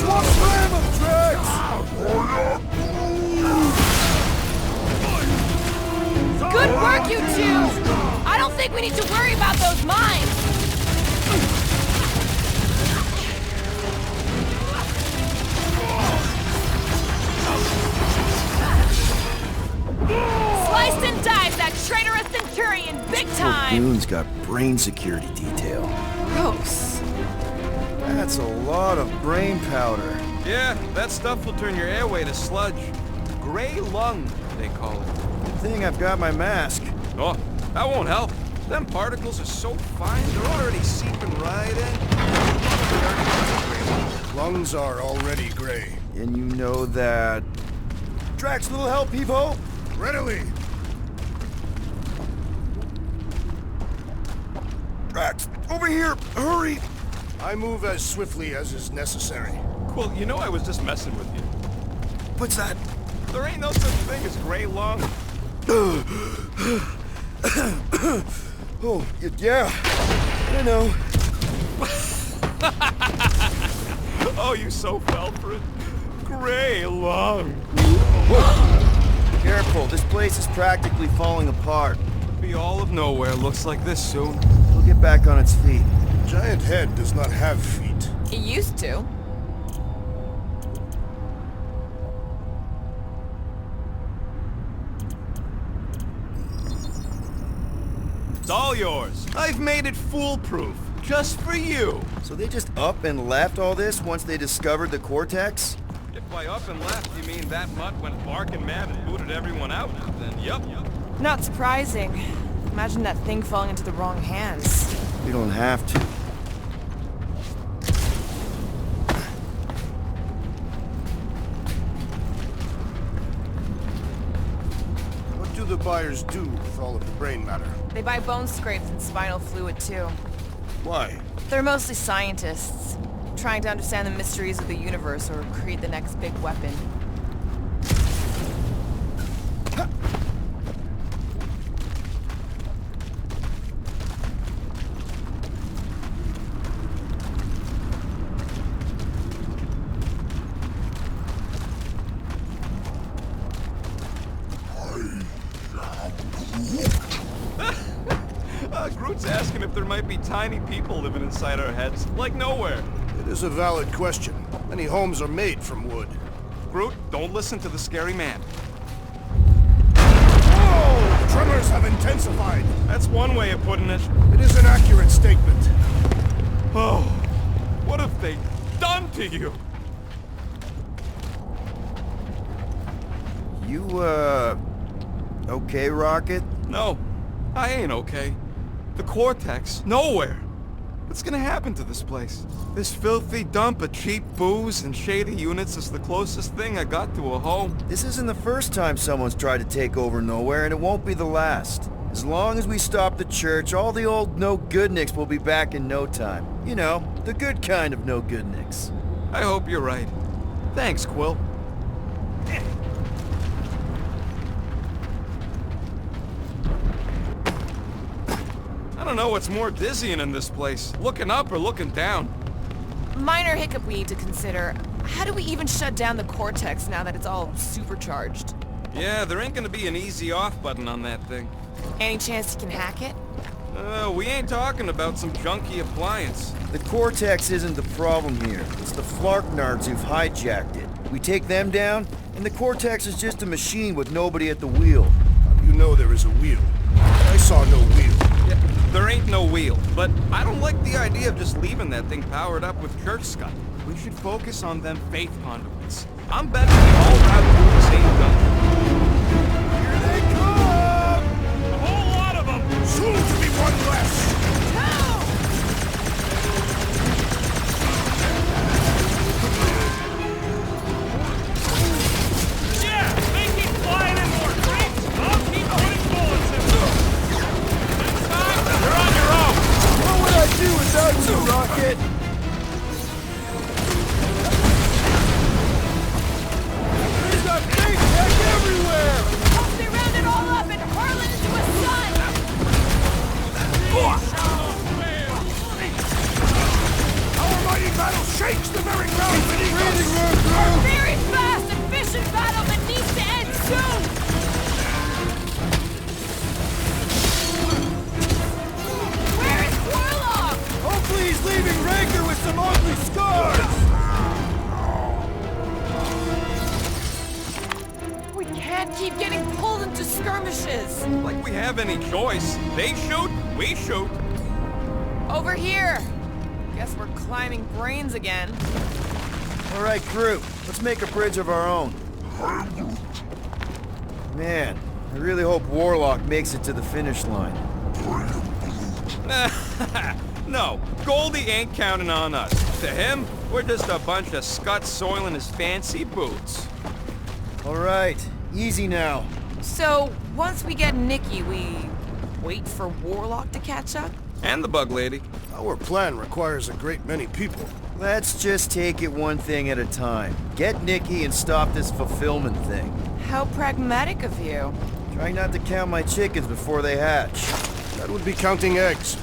Swap slam him, Drax! Good work, you two! I don't think we need to worry about those mines! Sliced and diced that traitorous Centurion big time! Raccoon's got brain security detail. Gross. That's a lot of brain powder. Yeah, that stuff will turn your airway to sludge. Gray lung, they call it. Good thing I've got my mask. Oh, that won't help. Them particles are so fine, they're already seeping right in. Lungs are already gray. And you know that... Drax, little help, Evo? Readily. Drax, over here, hurry! I move as swiftly as is necessary. Well, you know I was just messing with you. What's that? There ain't no such thing as gray lung. Oh, yeah, I know. Oh, you so fell for it. Gray lung. Careful, this place is practically falling apart. Be all of nowhere looks like this soon. We'll get back on its feet. Giant head does not have feet. It used to. It's all yours. I've made it foolproof, just for you. So they just up and left all this once they discovered the Cortex? If by up and left you mean that mutt went barking mad and booted everyone out, then yup. Not surprising. Imagine that thing falling into the wrong hands. We don't have to. What do the buyers do with all of the brain matter? They buy bone scrapes and spinal fluid, too. Why? They're mostly scientists, trying to understand the mysteries of the universe or create the next big weapon. Groot's asking if there might be tiny people living inside our heads, like nowhere. It is a valid question. Many homes are made from wood. Groot, don't listen to the scary man. Whoa! Tremors have intensified. That's one way of putting it. It is an accurate statement. Oh, what have they done to you? You, okay, Rocket? No, I ain't okay. The Cortex, nowhere. What's gonna happen to this place? This filthy dump of cheap booze and shady units is the closest thing I got to a home. This isn't the first time someone's tried to take over Nowhere, and it won't be the last. As long as we stop the church, all the old no-good-nicks will be back in no time. You know, the good kind of no-good-nicks. I hope you're right. Thanks, Quill. I don't know what's more dizzying in this place, looking up or looking down. Minor hiccup we need to consider. How do we even shut down the Cortex now that it's all supercharged? Yeah, there ain't gonna be an easy off button on that thing. Any chance you can hack it? We ain't talking about some junky appliance. The Cortex isn't the problem here. It's the Flarknards who've hijacked it. We take them down, and the Cortex is just a machine with nobody at the wheel. How do you know there is a wheel? I saw no wheel. Yeah, there ain't no wheel, but I don't like the idea of just leaving that thing powered up with church scud. We should focus on them faith conduits. I'm betting they all route through the same gun. Here they come! A whole lot of them! Soon to be one less! Yeah! They keep flying in more creeps! I'll keep putting bullets in them! Next time, you're on your own! What would I do without you, Rocket? There's got fake tech everywhere! Hope they round it all up and hurl it into a sun! Our mighty battle shakes the very ground beneath us! A very fast, efficient battle that needs to end soon! Where is Warlock? Hopefully he's leaving Raker with some ugly scars! We can't keep getting pulled into skirmishes! Like we have any choice. They shoot, we shoot. Over here! Guess we're climbing brains again. All right, Groot, let's make a bridge of our own. Man, I really hope Warlock makes it to the finish line. No, Goldie ain't counting on us. To him, we're just a bunch of scuts soiling his fancy boots. All right, easy now. So, once we get Nikki, we wait for Warlock to catch up? And the bug lady. Our plan requires a great many people. Let's just take it one thing at a time. Get Nikki and stop this fulfillment thing. How pragmatic of you. Try not to count my chickens before they hatch. That would be counting eggs.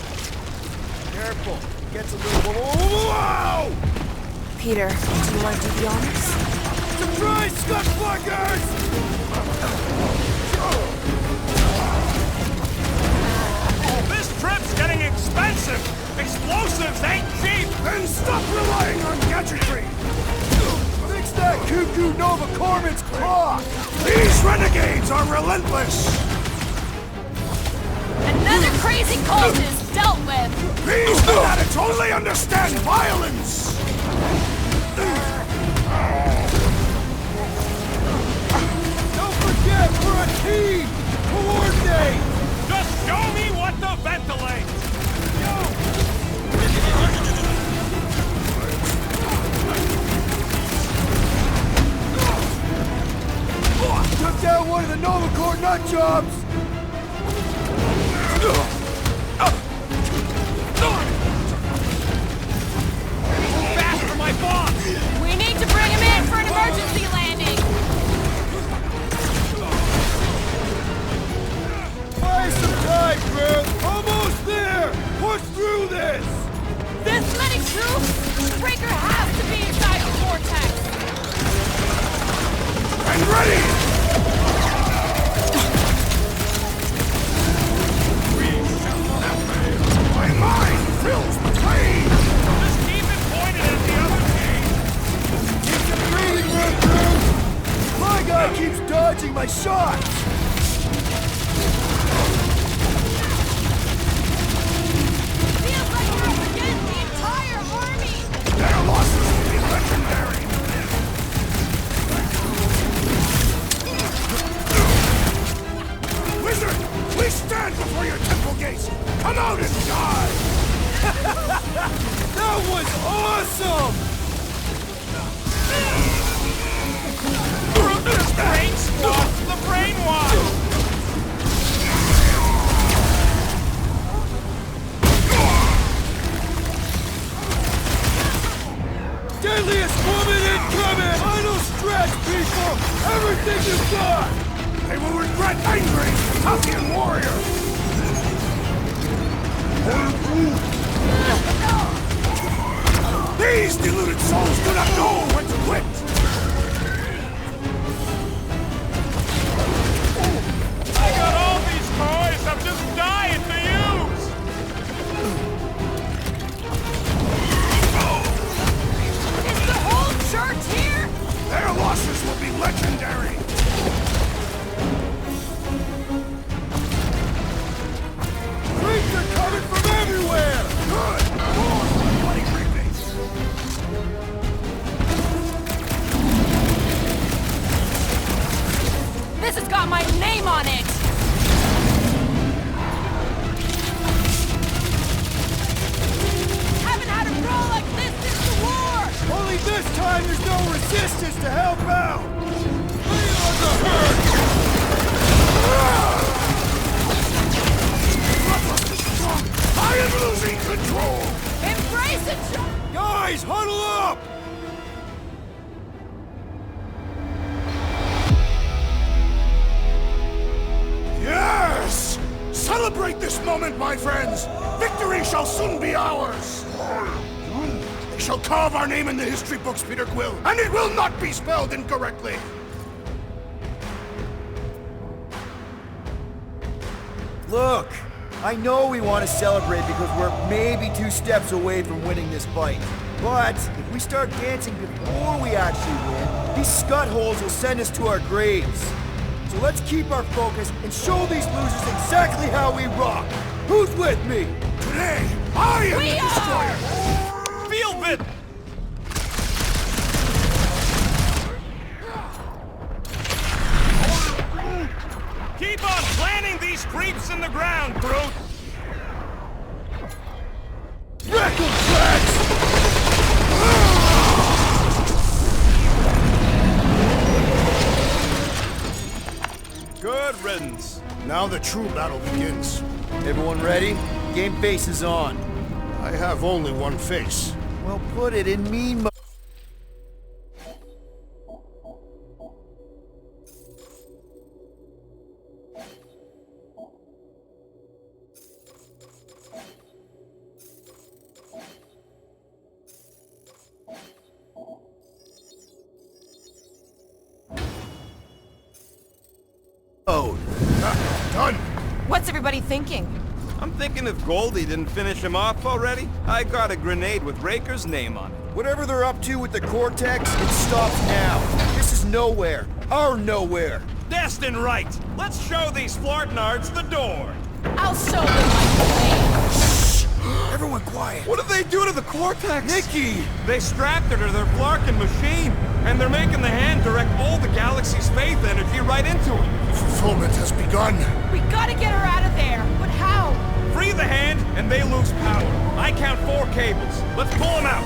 Careful, gets a little... Whoa! Peter, do you want to do the honors? Surprise, Scott Fuckers! This trip's getting expensive! Explosives ain't cheap! Then stop relying on gadgetry! Fix that cuckoo Nova Corman's clock! These renegades are relentless! Another crazy cult is dealt with! These fanatics only understand violence! Don't forget, we're a team! Coordinate! Just show me what to ventilate! Took down one of the Nova Corps nut jobs! Fast for my boss! We need to bring him in for an emergency landing! Buy some time, Groot! Almost there! Push through this! This many troops? Breaker has to be inside the vortex! And ready! My mind fills with pain! Just keep it pointed at the other team! Keep it breathing, Groot! My guy keeps dodging my shots! Feels like we're up against the entire army! Their losses will be legendary! Wizard, please stand before your temple gates! Come out and die! That was awesome! Brain squad! The brainwash! everything you've got! They will regret angry Tathian warrior! These deluded souls do not know when to quit! I got all these toys I'm just dying to use! Is the whole church here? Their losses will be legendary! Creeps are coming from everywhere! Good! More bloody rebates! This has got my name on it! Haven't had a brawl like this since the war! Only this time there's no resistance to help out! Bring on the hurt! I am losing control! Embrace it, John! Guys, huddle up! Yes! Celebrate this moment, my friends! Victory shall soon be ours! They shall carve our name in the history books, Peter Quill, and it will not be spelled incorrectly! Look, I know we want to celebrate because we're maybe 2 steps away from winning this fight. But if we start dancing before we actually win, these scutholes will send us to our graves. So let's keep our focus and show these losers exactly how we rock. Who's with me? Today, I am the destroyer! Field it! Keep on planting these creeps in the ground, Groot! Raccoon Drax! Good riddance. Now the true battle begins. Everyone ready? Game face is on. I have only one face. Well, put it in mean mode. Done! What's everybody thinking? I'm thinking if Goldie didn't finish him off already, I got a grenade with Raker's name on it. Whatever they're up to with the Cortex, it stops now. This is nowhere. Our nowhere. Destined right! Let's show these Flartnards the door! I'll show them my blade. Everyone quiet! What did they do to the Cortex? Nikki! They strapped her to their Flarkin machine, and they're making the hand direct all the galaxy's faith energy right into it. Fulfillment has begun. We gotta get her out of there, but how? Free the hand, and they lose power. I count 4 cables. Let's pull them out.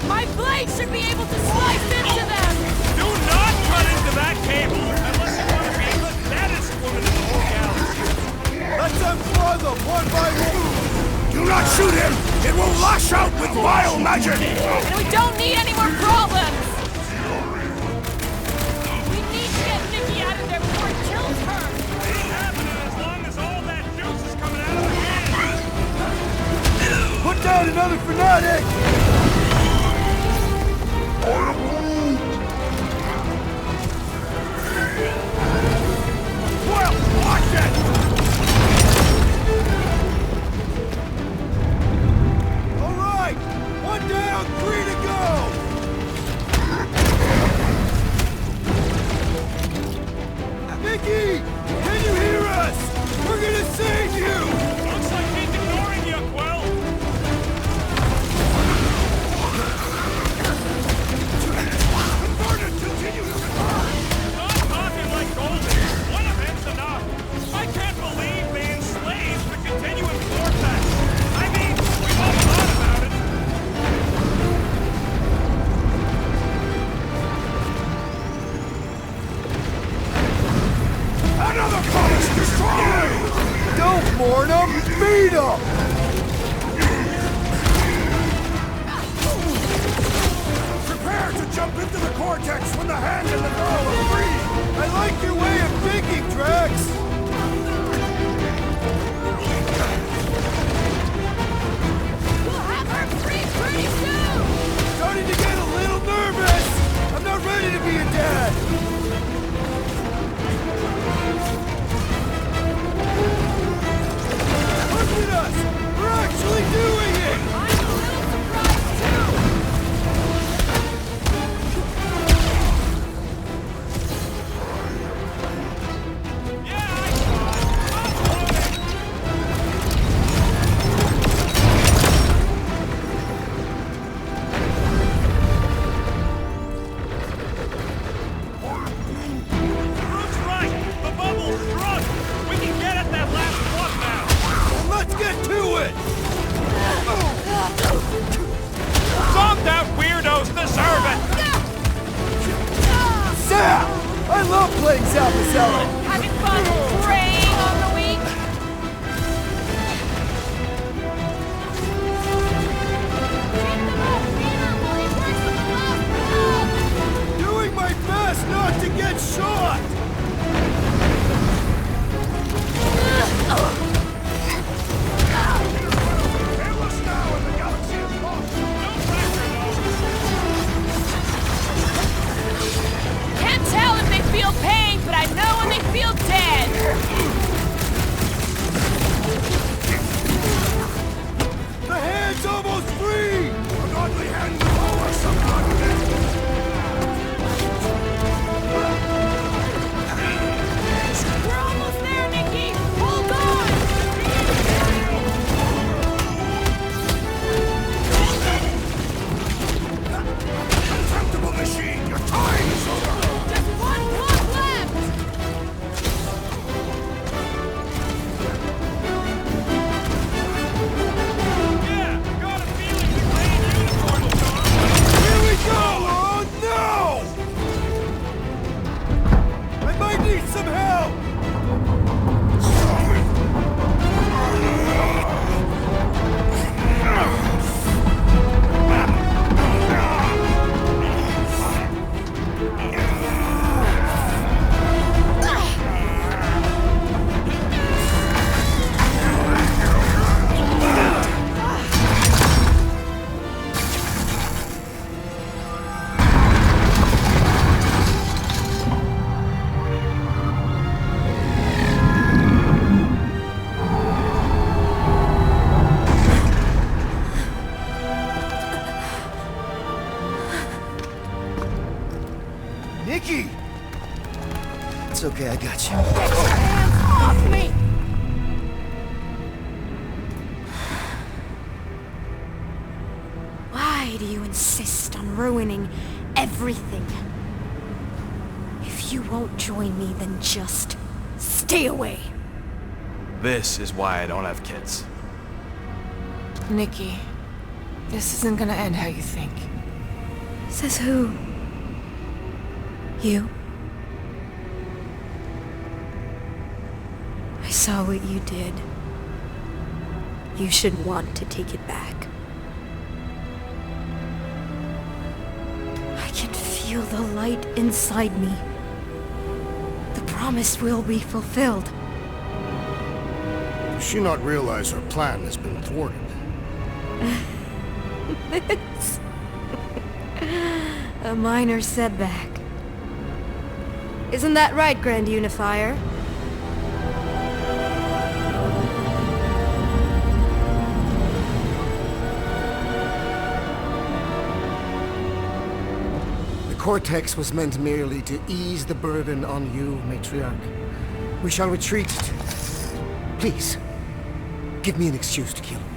My blade should be able to slice into them! Do not cut into that cable unless you want to be the baddest woman in the whole galaxy. Let's unflog them one by one! Do not shoot him! It will lash out with vile magic! And we don't need any more problems! We need to get Nikki out of there before it kills her! Ain't happening as long as all that juice is coming out of her hand. Put down another fanatic! Well, watch it! All right! 1 down, 3 to go! Nikki! Can you hear us? We're gonna save you! Looks like he's ignoring you, Quill. Converted, continue to Stop talking like Goldie. One of them's enough. I can't feeling, Salvacella? Having fun preying on the weak? Doing my best not to get shot! Can't tell if they feel pain, but I know when they feel dead. The hand's almost free! A godly hand will over some undead. We're almost there, Nikki! Hold on! Contemptible machine, your time is over! Just one block left! Yeah, got a feeling the green unicorn will come. Here we go! Oh no! I might need some help! Nikki! It's okay, I got you. Hands off me! Why do you insist on ruining everything? If you won't join me, then just stay away. This is why I don't have kids. Nikki, this isn't gonna end how you think. Says who? You? I saw what you did. You should want to take it back. I can feel the light inside me. The promise will be fulfilled. Does she not realize her plan has been thwarted? It's a minor setback. Isn't that right, Grand Unifier? The Cortex was meant merely to ease the burden on you, Matriarch. We shall retreat. Please, give me an excuse to kill him.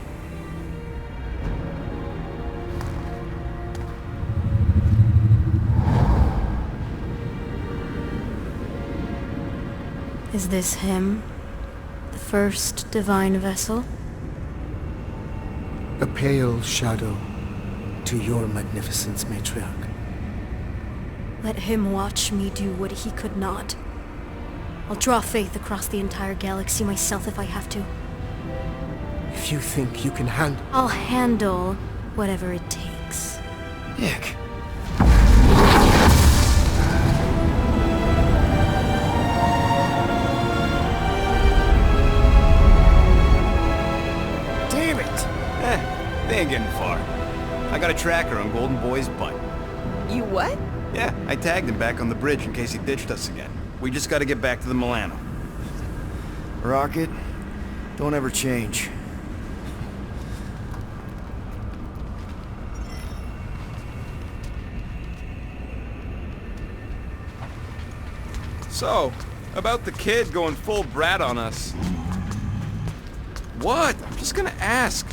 Is this him? The first divine vessel? A pale shadow to your magnificence, Matriarch. Let him watch me do what he could not. I'll draw faith across the entire galaxy myself if I have to. If you think you can handle... I'll handle whatever it takes. Nick. Damn it! They ain't getting far. I got a tracker on Golden Boy's butt. You what? Yeah, I tagged him back on the bridge in case he ditched us again. We just gotta get back to the Milano. Rocket, don't ever change. So, about the kid going full brat on us. What? I'm just gonna ask.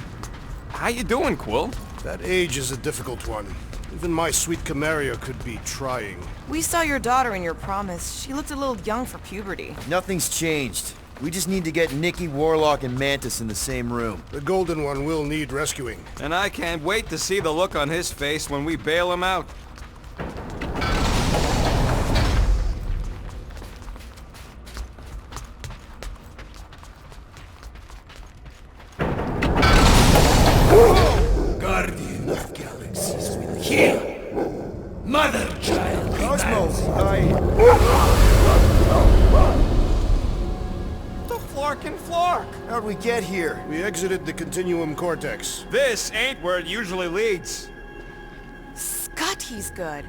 How you doing, Quill? That age is a difficult one. Even my sweet Camaria could be trying. We saw your daughter in your promise. She looked a little young for puberty. Nothing's changed. We just need to get Nikki, Warlock, and Mantis in the same room. The Golden One will need rescuing. And I can't wait to see the look on his face when we bail him out. Here. Mother child. Cosmo, The Flarkin' Flark! how'd we get here? We exited the Continuum Cortex. This ain't where it usually leads. Scott, he's good.